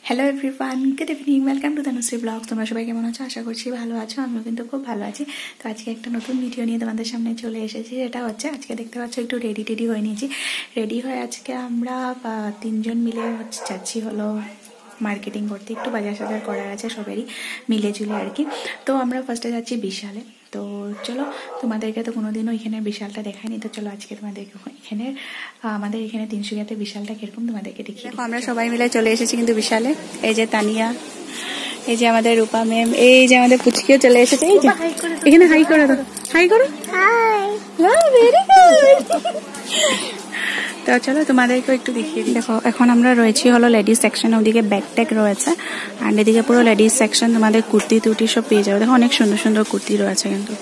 Hello everyone, good evening, welcome to Tanushree blog. তোমরা সবাই কেমন আছো? আশা করছি ভালো আছো। আমিও কিন্তু খুব ভালো আছি। তো আজকে একটা নতুন ভিডিও নিয়ে তোমাদের সামনে চলে এসেছি। এটা হচ্ছে আজকে দেখতে পাচ্ছ একটু রেডি হয়ে নিয়েছি। রেডি হয়ে আজকে আমরা 3জন মিলে যাচ্ছি হলো মার্কেটিং করতে, একটু বাজার সাজার করার আছে সবেরই মিলে জুলে আর কি। তো আমরা ফার্স্টে যাচ্ছি বিশালে। তো চলো, তোমাদেরকে তো কোনোদিনও এখানে বিশালটা দেখায়নি, তো চলো আজকে তোমাদেরকে এখানে আমাদের এখানে তিনশুকিয়াতে বিশালটা কিরকম তোমাদেরকে দেখি। দেখো আমরা সবাই মিলে চলে এসেছি কিন্তু বিশালে। এই যে তানিয়া, এই যে আমাদের রূপা ম্যাম, এই যে আমাদের পুচকিও চলে এসেছে। এই যে এখানে হাই করে দাও, হাই করো। Very good. তো চলো তোমাদেরকে একটু দেখিয়ে দিই। দেখো এখন আমরা রয়েছি হলো লেডিস সেকশন, ওদিকে ব্যাগ ট্যাগ রয়েছে, আর এদিকে পুরো লেডিস সেকশন। তোমাদের কুর্তি টুর্তি সব পেয়ে যাবে। দেখো অনেক সুন্দর সুন্দর কুর্তি রয়েছে কিন্তু।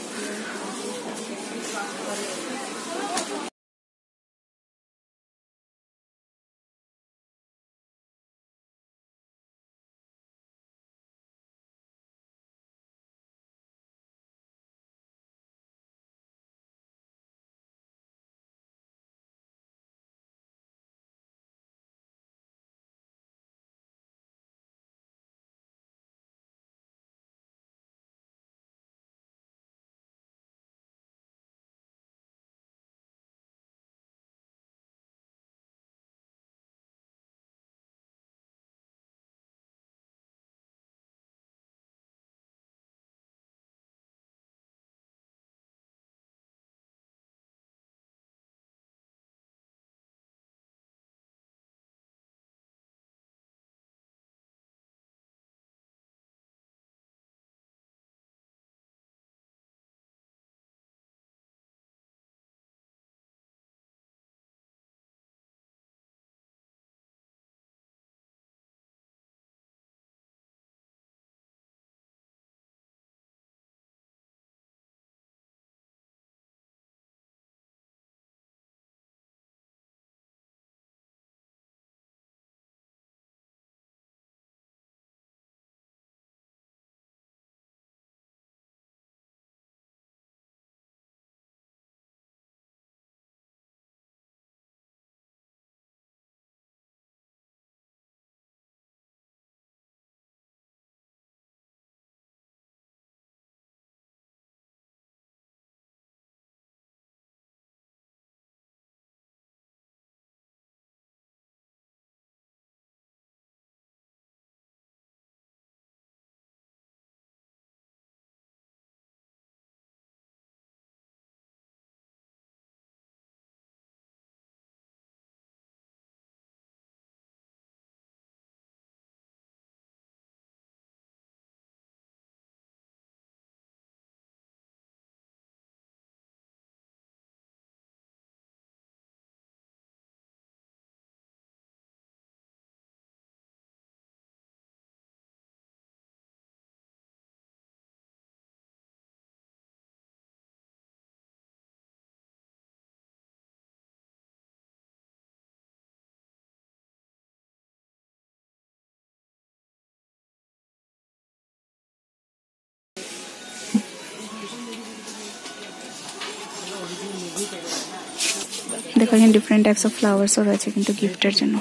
দেখো এখানে ডিফারেন্ট টাইপস অফ ফ্লাওয়ার্সও রয়েছে কিন্তু গিফটের জন্য।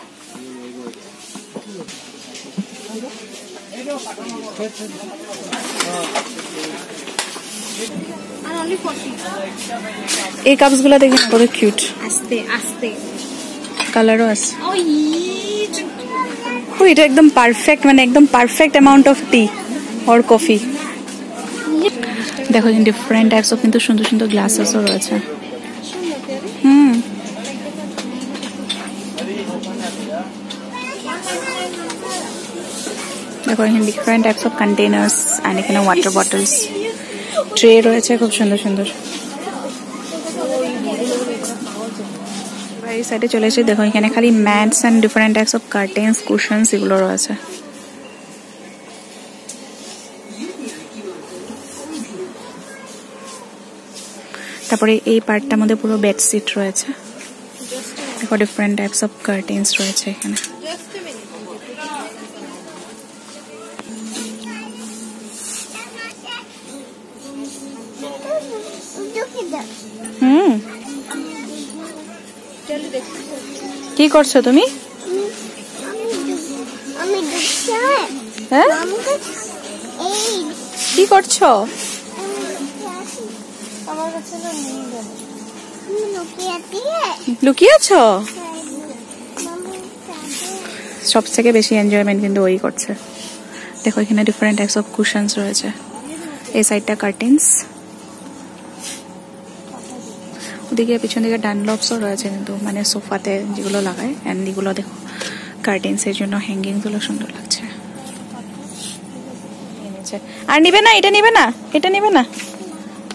এই কাপস গুলো দেখি না, কত কিউট। আস্তে আস্তে কালারও আছে। এটা একদম পারফেক্ট, মানে একদম perfect amount of tea or coffee. দেখো ডিফারেন্ট টাইপস অফ কিন্তু সুন্দর সুন্দর গ্লাসেসও রয়েছে। দেখো এখানে ডিফারেন্ট টাইপস অফ কন্টেনার্স, আর এখানে ওয়াটার বটলস, ট্রে রয়েছে খুব সুন্দর সুন্দর। এই সাইডে চলে এসে দেখো এখানে খালি mats and different types of curtains, cushions এগুলো রয়েছে। তারপরে এই পার্টটার মধ্যে পুরো বেডশিট রয়েছে। দেখো ডিফারেন্ট টাইপস অফ কার্টেন্স রয়েছে এখানে। কি করছো তুমি? হ্যাঁ কি করছো? লুকিয়ে আছো? সব থেকে বেশি এনজয়মেন্ট কিন্তু ওই করছে। দেখো এখানে ডিফারেন্ট টাইপস অফ কুশনস রয়েছে। এই সাইডটা কার্টেন্স, ওদিকে পিছন দিকে ডানলপসও রয়েছে কিন্তু, মানে সোফাতে যেগুলো লাগায়। এন্ড এগুলো দেখো কার্টেন্স এর জন্য হ্যাঙ্গিং গুলো সুন্দর লাগছে। আর নিবে না? এটা নিবে না? এটা নিবে না?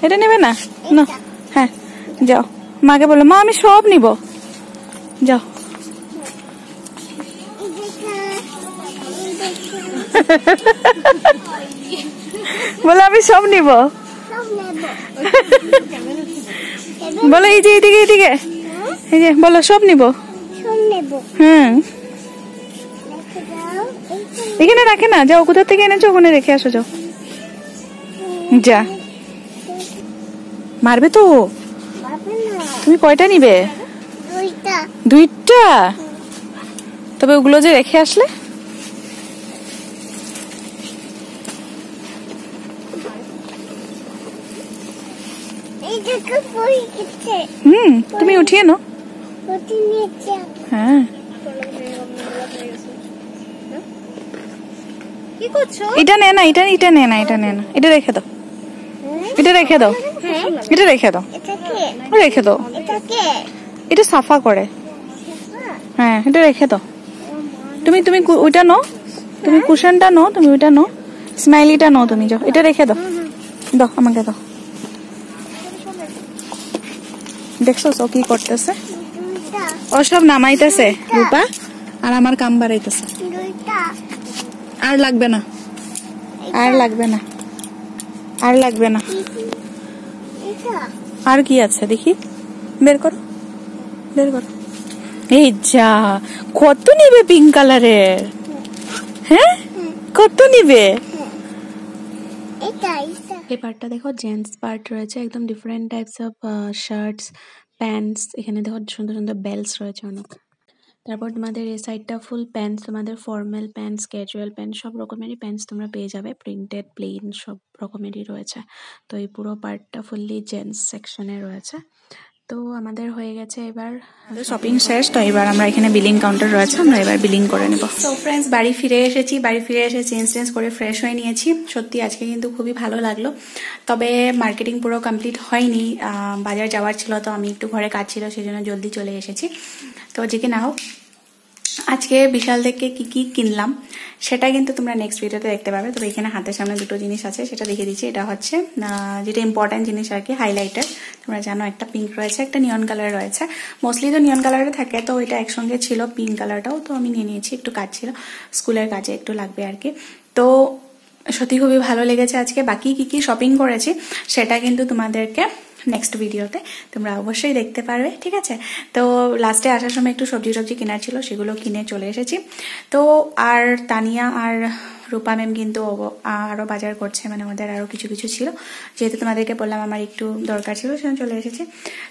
এটা নিবে না? না, হ্যাঁ যাও মাকে বলো, মা আমি সব নিব। যাও বলো আমি সব নিব। বলো এই যে এইদিকে এইদিকে, এই যে বলো সব নিব। হ্যাঁ এখানে রাখে না, যাও কোথা থেকে এনেছো ওখানে রেখে আসো। যাও যা, মারবে তো। তুমি কয়টা নিবে? দুইটা। তবে ওগুলো যে রেখে আসলে। তুমি উঠিয়ে নো। হ্যাঁ এটা নে না, এটা এটা নে না, এটা নে না, এটা রেখে দাও, এটা রেখে দাও, এটা রেখে দাও, রেখে দাও। এটা সাফা করে। হ্যাঁ এটা রেখে দাও। তুমি তুমি ওইটা নো, তুমি কুশনটা নো, তুমি ওইটা নো, স্মাইলিটা নো তুমি। যাও এটা রেখে দাও, দাও আমাকে দাও। দেখছো ও কি করতেছে? ও সব নামাইতেছে রূপা, আর আমার কাম বাড়াইতেছে। আর লাগবে না, আর লাগবে না, আর লাগবে না। আর কি আছে দেখি, বের করো, বের করো। এই যা, কত নিবে পিঙ্ক কালারের? হ্যাঁ কত নিবে? এই পার্টটা দেখো জেন্টস পার্ট রয়েছে, একদম different types of shorts, pants. এখানে দেখো সুন্দর সুন্দর বেলস রয়েছে অনেক। তারপর তোমাদের এই সাইডটা ফুল প্যান্টস, তোমাদের ফর্মাল প্যান্টস, ক্যাজুয়াল প্যান্টস, সব রকমেরই প্যান্টস তোমরা পেয়ে যাবে। প্রিন্টেড, প্লেন সব রকমেরই রয়েছে। তো এই পুরো পার্টটা ফুললি জেন্টস সেকশনে রয়েছে। তো আমাদের হয়ে গেছে এবার শপিং শেষ। তো এবার আমরা এখানে বিলিং কাউন্টার রয়েছে, আমরা এবার বিলিং করে নেব। সো ফ্রেন্ডস বাড়ি ফিরে এসেছি, বাড়ি ফিরে এসে চেঞ্জ করে ফ্রেশ হয়ে নিয়েছি। সত্যি আজকে কিন্তু খুবই ভালো লাগলো। তবে মার্কেটিং পুরো কমপ্লিট হয়নি, বাজার যাওয়ার ছিল, তো আমি একটু ঘরে কাজ ছিল সেই জন্য জলদি চলে এসেছি। তো যে কি না হোক, আজকে বিশাল থেকে কি কি কিনলাম সেটা কিন্তু তোমরা নেক্সট ভিডিওতে দেখতে পাবে। তবে এখানে হাতের সামনে দুটো জিনিস আছে, সেটা দেখিয়ে দিচ্ছি। এটা হচ্ছে যেটা ইম্পর্টেন্ট জিনিস আর কি, হাইলাইটার। তোমরা জানো একটা পিঙ্ক রয়েছে, একটা নিয়ন কালার রয়েছে। মোস্টলি তো নিয়ন কালারে থাকে, তো এটা একসঙ্গে ছিল পিঙ্ক কালারটাও, তো আমি নিয়ে নিয়েছি। একটু কাজ ছিল, স্কুলের কাজে একটু লাগবে আর কি। তো সত্যি খুবই ভালো লেগেছে আজকে। বাকি কি কি শপিং করেছি সেটা কিন্তু তোমাদেরকে নেক্সট ভিডিওতে তোমরা অবশ্যই দেখতে পারবে, ঠিক আছে। তো লাস্টে আসার সময় একটু সবজি কেনার ছিল, সেগুলো কিনে চলে এসেছি। তো আর তানিয়া আর রূপা ম্যাম কিন্তু আরও বাজার করছে, মানে আমাদের আরও কিছু কিছু ছিল, যেহেতু তোমাদেরকে বললাম আমার একটু দরকার ছিল, সেজন্য চলে এসেছে।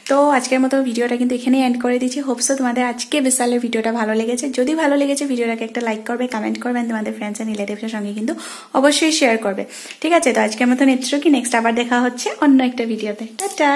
তো আজকের মতো ভিডিওটা কিন্তু এখানেই এন্ড করে দিচ্ছি। হোপসো তোমাদের আজকে বিশালের ভিডিওটা ভালো লেগেছে। যদি ভালো লেগেছে ভিডিওটাকে একটা লাইক করবে, কমেন্ট করবেন, তোমাদের ফ্রেন্ডস এন্ড রিলেটিভসের সঙ্গে কিন্তু অবশ্যই শেয়ার করবে, ঠিক আছে। তো আজকের মতো নেক্সট আবার দেখা হচ্ছে অন্য একটা ভিডিওতে। টাটা।